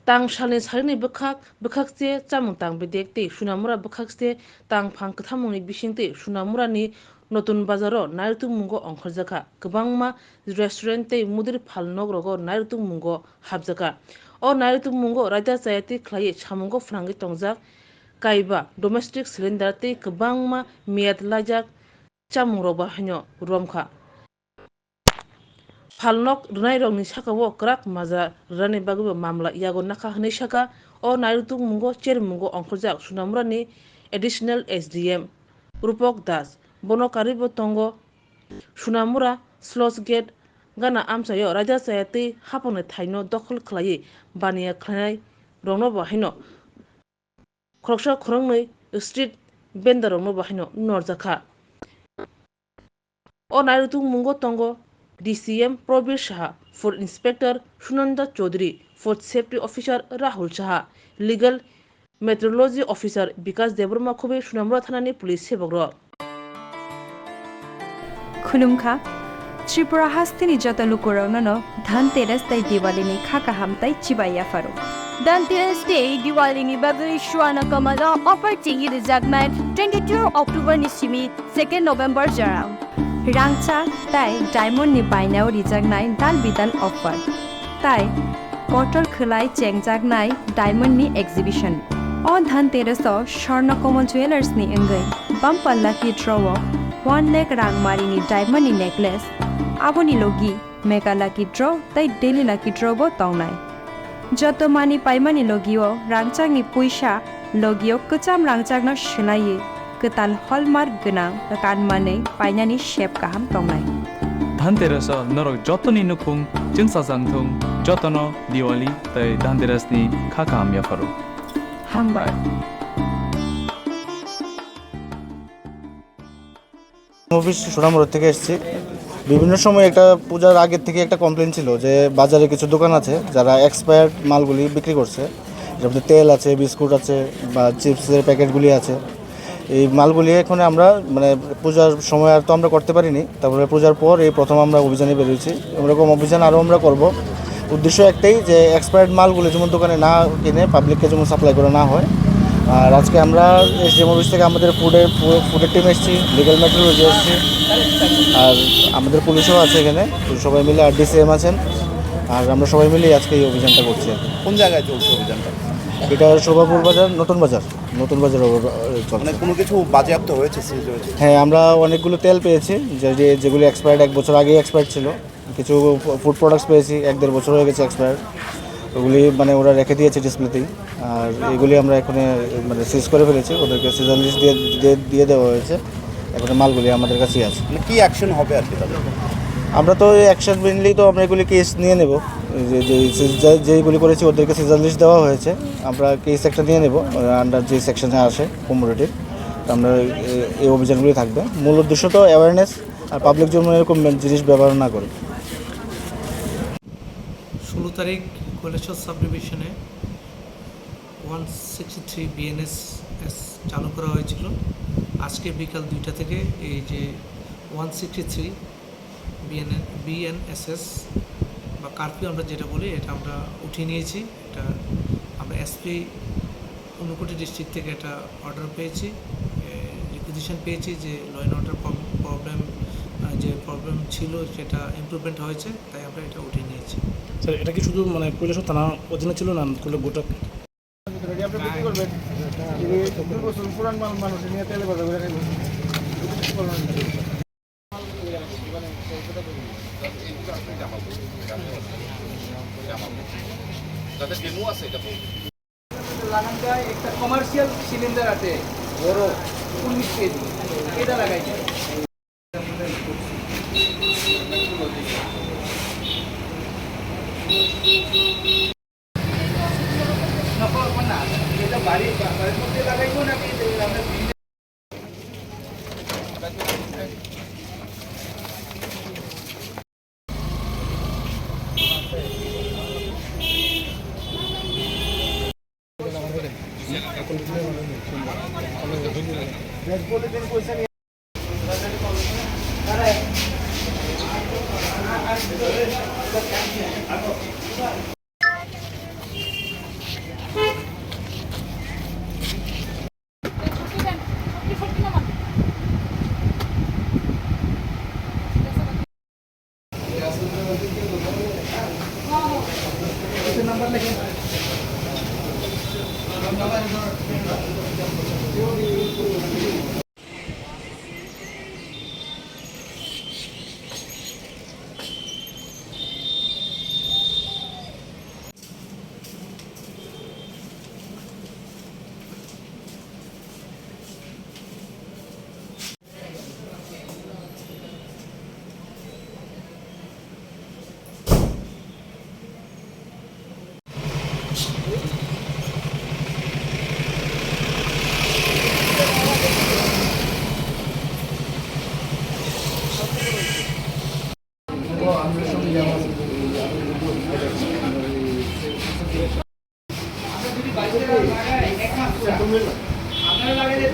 tang shalni sarini bkhakche chamung tang bedek te sunamura bkhakche tang phang kthamungni bisingte sunamurani notun bazaro Naikolphang Ongkhorkha kwbangma restaurant tei mudir phalnogrogo Naikolphang habjaka o Naikolphang raida chayati khlai samungo phrangi tongjak kaiba domestic cylinder tei kwbangma miyat lajak chamungrok bahaino romkha Phalnok rwnai sakao krak maja rani bagui mamla yago nakha hinui saka o Naikolphang Chermungo Ongkhorkha sunamurani additional SDM Rupok Das bono karibo tongo sunamura sluice gate gana amsayo raja chayati hapone thaino dokhol khlai baniya khlai rongno bahaino khoroksa khorongni street vendor rongno bahaino norjakha o Naikolphang tongo DCM Probir Saha, Food Inspector Sunanda Chaudhary, Food Safety Officer Rahul Saha, Legal Meteorology Officer Vikas Debrma Khobe Sunamura Thanani Police Sebogro. Khunumkha Tripura hastini jota lukurauno Dhanteras tai Diwali ni khaka hamtai chibaya faro. Dhanteras Day Diwali ni bagui shwana kamada offer tingi rijaknai 22 October ni simi 2 November jarang. Rangcha tai diamond ni bainao rijaknai dal bidal offer. Tai Kotor Khwnai chengjaknai diamond ni exhibition. O Dhanteras o Swarngchati Jewelers ni engai bumper lucky draw 1 lakh rangmari ni diamond ni necklace aboni logi mega lucky draw tai daily lucky draw bo tongnai. Joto mani paimani logio rangchak ni puisa logio kecham rangchak no shlai ketal hallmark gonang kanmane painani shape kaham tongnai. Dhanteras norok jotoni nukung jingsajangthung jotono Diwali tai Dhanteras ni khaka hamya faru. Hambai. Office Sonamura থেকে এসেছি বিভিন্ন সময় একটা পূজার আগের থেকে একটা complain ছিল যে বাজারে কিছু দোকান আছে যারা এক্সপায়ার্ড মালগুলি বিক্রি করছে যেমন তেল আছে বিস্কুট আছে বা চিপসের প্যাকেটগুলি আছে এই মালগুলি এখন আমরা মানে পূজার সময় আর তো আমরা করতে পারিনি তারপরে পূজার পর এই প্রথম আমরা অভিযানে বেরিয়েছি এরকম অভিযান আরও আমরা করব উদ্দেশ্য একটাই যে এক্সপায়ার্ড মালগুলি যেমন দোকানে না কিনে পাবলিককে যেমন সাপ্লাই করা না হয় আর আজকে আমরা এসডিএম অফিস থেকে আমাদের ফুডের টিম এসেছি লিগ্যাল মেট্রোলজি এসেছি আর আমাদের পুলিশও আছে এখানে সবাই মিলে আর ডিসিএম আছেন আর আমরা সবাই মিলে আজকে এই অভিযানটা করছি কোন জায়গায় চলছে অভিযানটা এটা শোভাপুর বাজার নতুন বাজার মানে কোনো কিছু বাজেয়াপ্ত হয়েছে হ্যাঁ আমরা অনেকগুলো তেল পেয়েছি যেগুলো এক্সপায়ার্ড 1 বছর আগে এক্সপায়ার্ড ছিল কিছু ফুড প্রোডাক্টস পেয়েছি 1-1.5 বছর হয়ে গেছে এক্সপায়ার্ড ওগুলি মানে ওরা রেখে দিয়েছে ডিসপ্লেতেই আর এগুলি আমরা এখন মানে সিজ করে ফেলেছি ওদেরকে সিজন লিস্ট দিয়ে দেওয়া হয়েছে এখন মালগুলি আমাদের কাছেই আছে মানে কী অ্যাকশন হবে আর কি তাদের আমরা তো অ্যাকশন মেনলি তো আমরা এগুলি কেস নিয়ে নেব যেইগুলি করেছি ওদেরকে সিজন লিস্ট দেওয়া হয়েছে আমরা কেস একটা নিয়ে নেব আন্ডার যে সেকশনে আসে কমিউনিটির আমরা এই অভিযানগুলি থাকবে মূল উদ্দেশ্য তো অ্যাওয়ারনেস আর পাবলিক যেন এরকম জিনিস ব্যবহার না করে 16 তারিখ কৈলাসহর সাব ডিভিশনে 163 বিএনএস চালু করা হয়েছিল আজকে বিকাল 2টা থেকে এই যে 163 বিএনএসএস বা কারফিউ আমরা যেটা বলি এটা আমরা উঠিয়ে নিয়েছি এটা আমরা এসপি ঊনকোটি ডিস্ট্রিক্ট থেকে একটা অর্ডার পেয়েছি রিকুইজিশন পেয়েছি যে ল অ্যান্ড অর্ডার প্রবলেম ছিল সেটা ইমপ্রুভমেন্ট হয়েছে তাই আমরা এটা উঠিয়ে নিয়েছি স্যার এটা কি শুধু মানে কৈলাসহর থানা অধীনে ছিল না গোটা একটা কমার্শিয়াল সিলিন্ডার আছে বড় 19 কেজি এটা লাগাইছে এটা বাড়ির মধ্যে লাগাইবো নাকি আমরা আপনারা লাগে